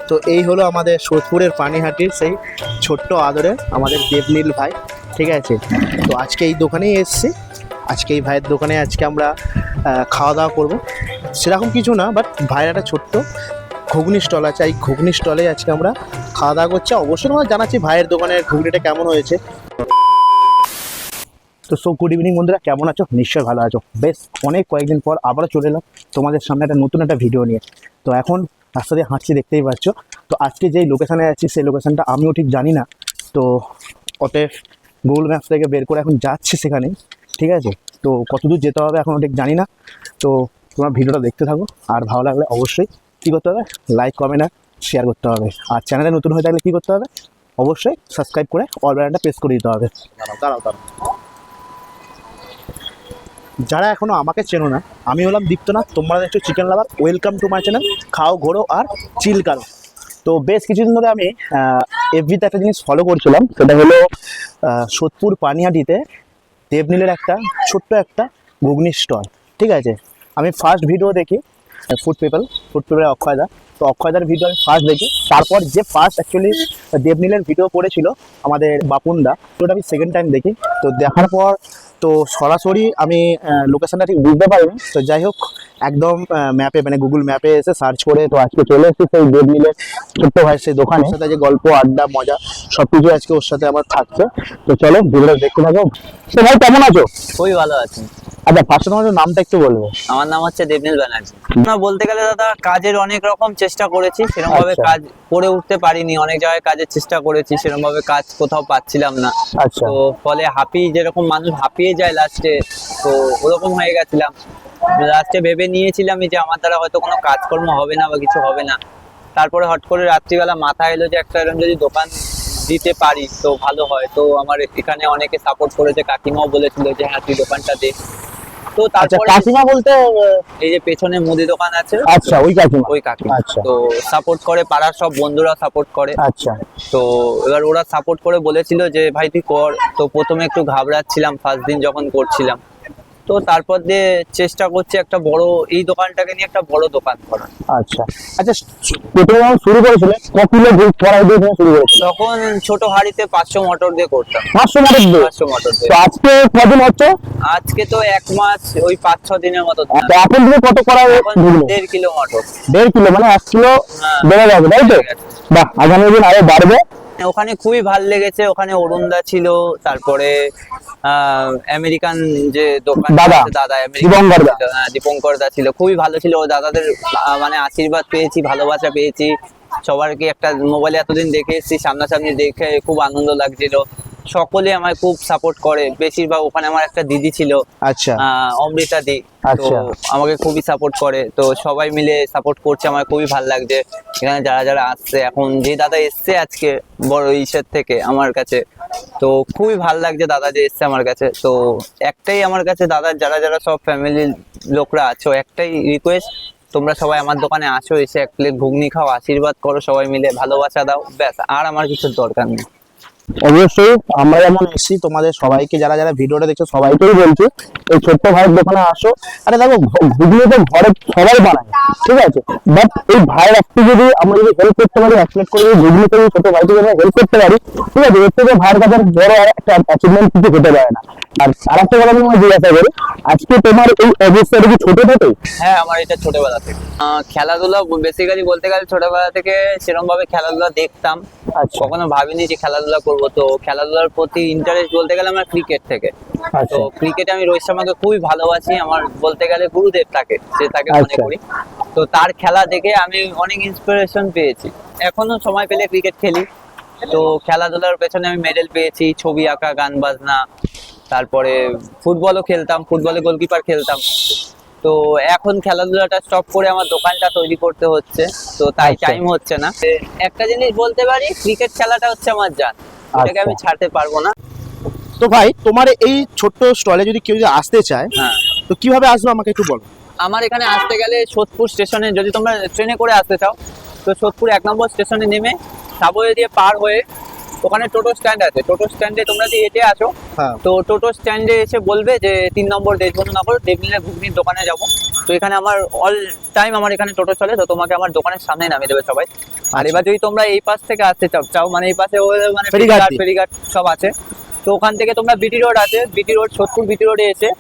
তো এই হলো আমাদের সোদপুরের পানিহাটির সেই ছোট্ট আদরে আমাদের দেবনীল ভাই, ঠিক আছে। তো আজকে এই দোকানেই এসেছি, আজকে এই ভাইয়ের দোকানে আজকে আমরা খাওয়া দাওয়া করবো। সেরকম কিছু না, বাট ভাইয়ের একটা ছোট্ট ঘুগনি স্টল আছে, এই ঘুগনি স্টলে আজকে আমরা খাওয়া দাওয়া করছি। অবশ্যই আমরা জানাচ্ছি ভাইয়ের দোকানের ঘুগনিটা কেমন হয়েছে। তো গুড ইভিনিং বন্ধুরা, কেমন আছো? নিশ্চয়ই ভালো আছো। বেশ কয়েকদিন পর আবারও চলে এলাম তোমাদের সামনে নতুন একটা ভিডিও নিয়ে। তো এখন রাস্তা দিয়ে হাঁটছি, দেখতেই পাচ্ছ। তো আজকে যেই লোকেশানে আছি সেই লোকেশানটা আমিও ঠিক জানি না, তো অতএব গুগল ম্যাপস থেকে বের করে এখন যাচ্ছি সেখানে, ঠিক আছে। তো কতদূর যেতে হবে এখনও ঠিক জানি না। তো তোমরা ভিডিওটা দেখতে থাকো, আর ভালো লাগলে অবশ্যই কী করতে হবে, লাইক কমেন্ট আর শেয়ার করতে হবে। আর চ্যানেলে নতুন হয়ে থাকলে কী করতে হবে, অবশ্যই সাবস্ক্রাইব করে অল বাটনটা প্রেস করে দিতে হবে। দাঁড়াও। যারা এখনও আমাকে চেনো না, আমি হলাম দীপ্তনাথ, তোমরা দেখছো chicken lover. Welcome to my channel খাও ঘোরো আর চিল কারো। তো বেশ কিছুদিন ধরে আমি এফবিতে একটা জিনিস ফলো করছিলাম, সেটা হলো সোদপুর পানিহাটিতে দেবনীলের একটা ছোট্ট একটা ঘুগনি স্টল, ঠিক আছে। আমি ফার্স্ট ভিডিও দেখি ফুড পেপারে অক্ষয়দা, তো অক্ষয়দার ভিডিও আমি ফার্স্ট দেখি। তারপর যে ফার্স্ট অ্যাকচুয়ালি দেবনীলের ভিডিও পড়েছিল আমাদের বাপুনদা, তো ওটা আমি সেকেন্ড টাইম দেখি। তো দেখার পর তো সরাসরি আমি লোকেশনটা ঠিক বুঝতে পারিনি। তো যাই হোক, একদম ম্যাপে মানে গুগল ম্যাপে এসে সার্চ করে তো আজকে চলে এসেছি সেই দেবনীলের ছোট্ট ভাই সেই দোকানে। সাথে যে গল্প আড্ডা মজা সব কিছু আজকে ওর সাথে আমার থাকছে। তো চলো ভিডিওটা দেখতে থাকো। তো ভাই কেমন আছো? খুবই ভালো আছি। আচ্ছা, ফার্স্টে তোমার নামটা একটু বলবো। আমার নাম হচ্ছে দেবনীল ব্যানার্জি। না বলতে গেলে দাদা, কাজের অনেক রকম চেষ্টা করেছি, সেরকম ভাবে আচ্ছা। কাজ করে উঠতে পারিনি। অনেক জায়গায় কাজের চেষ্টা করেছি, সেরকম ভাবে কাজ কোথাও পাচ্ছিলাম না। আচ্ছা। তো ফলে যেরকম মানুষ হাঁপিয়ে যায় লাস্টে, তো ওরকম হয়ে গেছিলাম। লাস্টে ভেবে নিয়েছিলাম যে আমার দ্বারা হয়তো কোনো কাজকর্ম হবে না বা কিছু হবে না। তারপরে হট করে রাত্রিবেলা মাথায় এলো যে একটা এরকম যদি দোকান দিতে পারি তো ভালো হয়। তো আমার এখানে অনেকে সাপোর্ট করেছে, কাকিমাও বলেছিল যে হ্যাঁ তুই দোকানটা দে। তো তারপরে কাকিমা বলতে এই যে পেছনে মুদি দোকান আছে, আচ্ছা ওই কাকিমা। ওই কাকিমা আচ্ছা। তো সাপোর্ট করে, পাড়ার সব বন্ধুরা সাপোর্ট করে। আচ্ছা। তো এবার ওরা সাপোর্ট করে বলেছিল যে ভাই তুই কর। তো প্রথমে একটু ঘাবড়াচ্ছিলাম ফার্স্ট দিন যখন করছিলাম। তো তারপর দিয়ে চেষ্টা করছি একটা বড়, এই দোকানটাকে নিয়ে একটা বড় দোকান করা। আচ্ছা আচ্ছা, প্রথমে যখন শুরু করেছিলে কত কিলো কড়াই দিয়ে তুমি শুরু করেছিলে? তখন ছোট হাঁড়িতে 500 মটর দিয়ে করতাম। 500 মটর দিয়ে? 500 মটর দিয়ে। তো আজকে কদিন হচ্ছে? আজকে তো 1 মাস, ওই 5-6 দিনের মতো। তো এখন তুমি কত কড়াই ঢুকলো? 1.5 কিলো মটর। 1.5 কিলো মানে 1 কিলো বেড়ে যাবে, তাই তো? বাহ, আগামী দিন আরো বাড়বে। ওখানে খুবই ভাল লেগেছে। ওখানে অরুণদা ছিল, তারপরে আমেরিকান যে দোকান দাদা দীপঙ্কর দা ছিল, খুবই ভালো ছিল। ও দাদাদের মানে আশীর্বাদ পেয়েছি, ভালোবাসা পেয়েছি। সবারকে একটা মোবাইলে এতদিন দেখে এসেছি, সামনাসামনি দেখে খুব আনন্দ লাগছিল। সকলে আমায় খুব সাপোর্ট করে, বেশিরভাগ। ওখানে আমার একটা দিদি ছিল, আচ্ছা, অমৃতা দি, তো আমাকে খুবই সাপোর্ট করে। তো সবাই মিলে সাপোর্ট করছে, আমার খুবই ভালো লাগছে। এখানে যারা যারা আসছে, এখন যে দাদা এসছে আজকে বড় ইসের থেকে আমার কাছে, তো খুবই ভালো লাগছে দাদা যে এসছে আমার কাছে। তো একটাই আমার কাছে দাদার যারা যারা সব ফ্যামিলির লোকরা আছো, একটাই রিকোয়েস্ট, তোমরা সবাই আমার দোকানে আসো, এসে এক প্লেট ঘুগনি খাও, আশীর্বাদ করো, সবাই মিলে ভালোবাসা দাও, ব্যাস। আর আমার কিছুর দরকার নেই। অবশ্যই আমরা যেমন এসেছি, তোমাদের সবাইকে যারা যারা ভিডিওটা দেখছো সবাইকেই বলছি এই ছোট্ট ভাইয়ের দোকানে আসো। আরে দেখো, ঘুগনি তো ঘরে সবাই বানায়, ঠিক আছে, বাট এই ভাইয়ের আজকে যদি আমরা যদি হেল্প করতে পারি, এক প্লেট করে ঘুগনি করে ছোট ভাইকে যদি হেল্প করতে পারি, ঠিক আছে, এর থেকে ভাইয়ের কাছে বড় আর একটা অ্যাচিভমেন্ট কিছু হতে পারে না। আর আরেকটা কথা আমি জিজ্ঞাসা করি, আজকে তোমার এই অবস্থাটা কি ছোট থেকে? হ্যাঁ, আমার এটা ছোটবেলা থেকে। খেলাধুলা বেসিক্যালি বলতে গেলে ছোটবেলা থেকে সেরকম ভাবে খেলাধুলা দেখতাম। কখনো ভাবিনি যে খেলাধুলা করবো। তো খেলাধুলার প্রতি ইন্টারেস্ট বলতে গেলে আমার ক্রিকেট থেকে। তো ক্রিকেটে আমি রোহিত শর্মাকে খুবই ভালোবাসি, আমার বলতে গেলে গুরুদেব তাকে মনে করি। তো তার খেলা দেখে আমি অনেক ইন্সপিরেশন পেয়েছি। এখনো সময় পেলে ক্রিকেট খেলি। তো খেলাধুলার পেছনে আমি মেডেল পেয়েছি, ছবি আঁকা, গান বাজনা, তারপরে ফুটবলও খেলতাম, ফুটবলে গোলকিপার খেলতাম। তো এখন খেলাধুলাটা স্টপ করে আমার দোকানটা তৈরি করতে হচ্ছে, তো তাই টাইম হচ্ছে না। একটা জিনিস বলতে পারি, ক্রিকেট খেলাটা হচ্ছে আমার জান, এটাকে আমি ছাড়তে পারবো না। তো ভাই, তোমার এই ছোট্ট স্টলে যদি কেউ আসতে চায়, তো কিভাবে আসবে আমাকে একটু বলো। আমার এখানে আসতে গেলে সোদপুর স্টেশনে, যদি তোমরা ট্রেনে করে আসতে চাও, তো সোদপুর 1 নম্বর স্টেশনে নেমে সাবওয়ে দিয়ে পার হয়ে ওখানে টোটো স্ট্যান্ড আছে। টোটো স্ট্যান্ডে তোমরা যদি হেঁটে আসো, তো টোটো স্ট্যান্ডে এসে বলবে যে 3 নম্বর দেশবন্ধুনগর দেবনীলের ঘুগনির দোকানে যাবো। তো এখানে আমার অল টাইম আমার এখানে টোটো চলে, তো তোমাকে আমার দোকানের সামনে নামিয়ে দেবে সবাই। আর এবার যদি তোমরা এই পাশ থেকে আসতে চাও মানে এই পাশে মানে ফেরিঘাট দিয়ে। ফেরিঘাট সব আছে, তো ওখান থেকে তোমরা বিটি রোড আছে, বিটি রোড সোদপুর বিটি রোডে এসে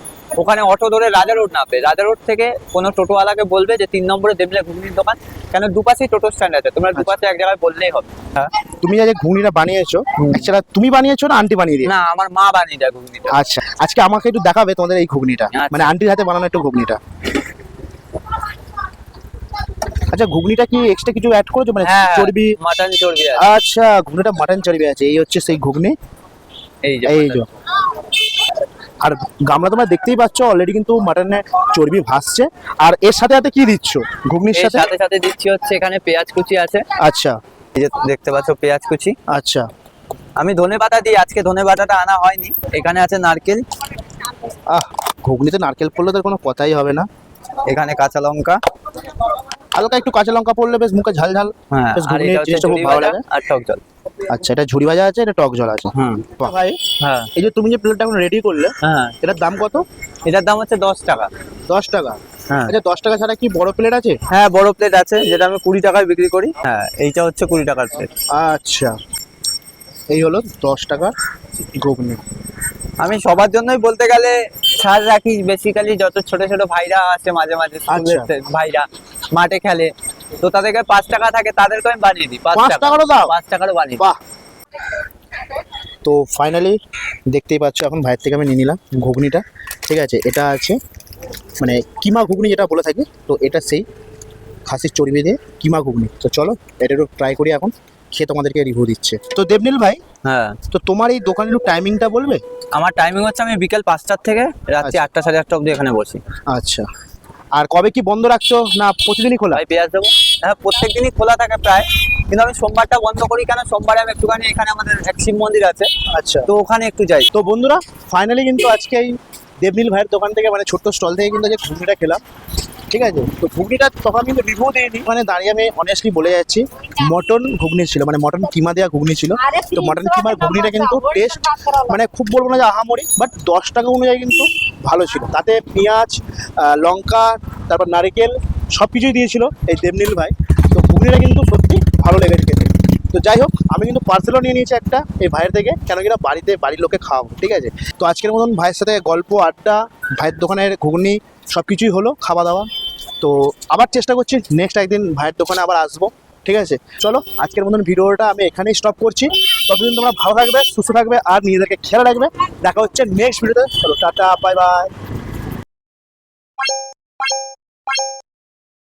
ওখানে অটো ধরে রাজা রোড নামবে। রাজা রোড থেকে কোনো টোটোওয়ালাকে বলবে যে 3 নম্বরে দেবলে ঘুগনির দোকান, কেন দুপাশেই টোটো স্ট্যান্ড আছে, তোমরা দুপাশে এক জায়গায় বললেই হবে। হ্যাঁ। তুমি যে ঘুগনিটা বানিয়েছো, অ্যাকচুয়ালি তুমি বানিয়েছো না আন্টি বানিয়ে দিয়ে? না, আমার মা বানিয়ে দেয় ঘুগনিটা। আচ্ছা, আজকে আমাকে একটু দেখাবে তোমাদের এই ঘুগনিটা, আচ্ছা। মানে আন্টির হাতে বানানো একটু ঘুগনিটা। আচ্ছা, ঘুগনিটা কি এক্সট্রা কিছু অ্যাড করেছো, মানে হ্যাঁ, চর্বি? মাটন চর্বি আছে। আচ্ছা, ঘুগনিটা মাটন চর্বি আছে, এই হচ্ছে সেই ঘুগনি। এই যে এই যে, আর গামলা তোমরা দেখতেই পাচ্ছ অলরেডি কিন্তু মাটনের চর্বি ভাসছে। আর এর সাথে সাথে কি দিচ্ছ ঘুগনির এর সাথে? সাথে সাথে দিচ্ছি হচ্ছে এখানে পেঁয়াজ কুচি আছে, আচ্ছা এই যে দেখতে পাচ্ছ পেঁয়াজ কুচি। আচ্ছা আমি ধনে পাতা দিই, আজকে ধনে পাতাটা আনা হয়নি। এখানে আছে নারকেল, আহ, ঘুগনিতে নারকেল পড়লে তো কোনো কথাই হবে না। এখানে কাঁচা লঙ্কা, হালকা একটু কাঁচা লঙ্কা পড়লে বেশ মুখে ঝাল ঝাল, হ্যাঁ, বেশ আর ঘুগনির এটা হচ্ছে জিনিসটা খুব ঝুড়ি ভালো ভাজা লাগে। আর টক জল। আচ্ছা, এটা ঝুড়ি ভাজা আছে, এটা টক জল আছে। হুম, বাহ, ভাই হ্যাঁ এই যে তুমি যে প্লেটটা এখন রেডি করলে, হ্যাঁ, এটার দাম কত? এটার দাম হচ্ছে 10 টাকা। 10 টাকা? হ্যাঁ আচ্ছা, 10 টাকা ছাড়া কি বড় প্লেট আছে? হ্যাঁ, বড় প্লেট আছে যেটা আমি 20 টাকায় বিক্রি করি। হ্যাঁ, এইটা হচ্ছে 20 টাকার প্লেট। আচ্ছা, এই হলো 10 টাকার ঘুগনি। আমি সবার জন্যই বলতে গেলে ছাড় রাখি, বেসিক্যালি যত ছোট ছোট ভাইরা আছে মাঝে মাঝে স্কুলের ভাইরা মাঠে খেলে, তো তাদেরকে 5 টাকা থাকে, তাদেরকে আমি বানিয়ে দিই 5 5 টাকা। টাকারও দাও? 5 টাকারও বানিয়ে দিই। বাহ। তো ফাইনালি দেখতেই পাচ্ছ এখন ভাইয়ের থেকে আমি নিয়ে নিলাম ঘুগনিটা। ঠিক আছে, এটা আছে মানে কিমা ঘুগনি যেটা বলে থাকি, তো এটা সেই খাসির চর্বি দিয়ে কিমা ঘুগনি। তো চলো এটা একটু ট্রাই করি, এখন খেয়ে তোমাদেরকে রিভিউ দিচ্ছে। তো দেবনীল ভাই, হ্যাঁ, তো তোমার এই দোকানের একটু টাইমিংটা বলবে? আমার টাইমিং হচ্ছে আমি বিকেল 5টার থেকে রাত্রি আচ্ছা। 8টা 8:30 অবধি এখানে বসি। আচ্ছা, আর কবে কি বন্ধ রাখছো না প্রতিদিনই খোলা? ভাই পেঁয়াজ দেবো। হ্যাঁ, প্রত্যেকদিনই খোলা থাকে প্রায়, কিন্তু আমি সোমবারটা বন্ধ করি, কেন সোমবারে আমি একটুখানি এখানে আমাদের এক শিব মন্দির আছে, আচ্ছা, তো ওখানে একটু যাই। তো বন্ধুরা ফাইনালি কিন্তু আজকে এই দেবনীল ভাইয়ের দোকান থেকে মানে ছোট্ট স্টল থেকে কিন্তু যে ঘুগনিটা খেলাম, ঠিক আছে। তো ঘুগনিটা তখন কিন্তু রিভিউ দিইনি, মানে দাঁড়িয়ে আমি অনেস্টলি বলে যাচ্ছি মটন ঘুগনি ছিল, মানে মটন কিমা দেওয়া ঘুগনি ছিল। তো মটন কিমার ঘুগনিটা কিন্তু টেস্ট মানে খুব বলবো না যে আহামরি, বাট 10 টাকা অনুযায়ী কিন্তু ভালো ছিল। তাতে পেঁয়াজ, লঙ্কা, তারপর নারকেল সব কিছুই দিয়েছিল এই দেবনীল ভাই। তো ঘুগনিটা কিন্তু সত্যি ভালো লেগেছে খেতে। তো যাই হোক, আমি কিন্তু পার্সেলও নিয়ে নিয়েছি একটা এই ভাইয়ের থেকে, কেন কিনা বাড়ির লোকে খাওয়াবো, ঠিক আছে। তো আজকের মতন ভাইয়ের সাথে গল্প আড্ডা, ভাইয়ের দোকানের ঘুগনি সব কিছুই হলো, খাওয়া দাওয়া। তো আবার চেষ্টা করছি নেক্সট একদিন ভাইয়ের দোকানে আবার আসবো, ঠিক আছে। চলো আজকের মতন ভিডিওটা আমি এখানেই স্টপ করছি। ততদিন তোমরা ভালো থাকবে, সুস্থ থাকবে আর নিজেদেরকে খেয়াল রাখবে। দেখা হচ্ছে নেক্সট ভিডিওতে। চলো টাটা, বাই বাই।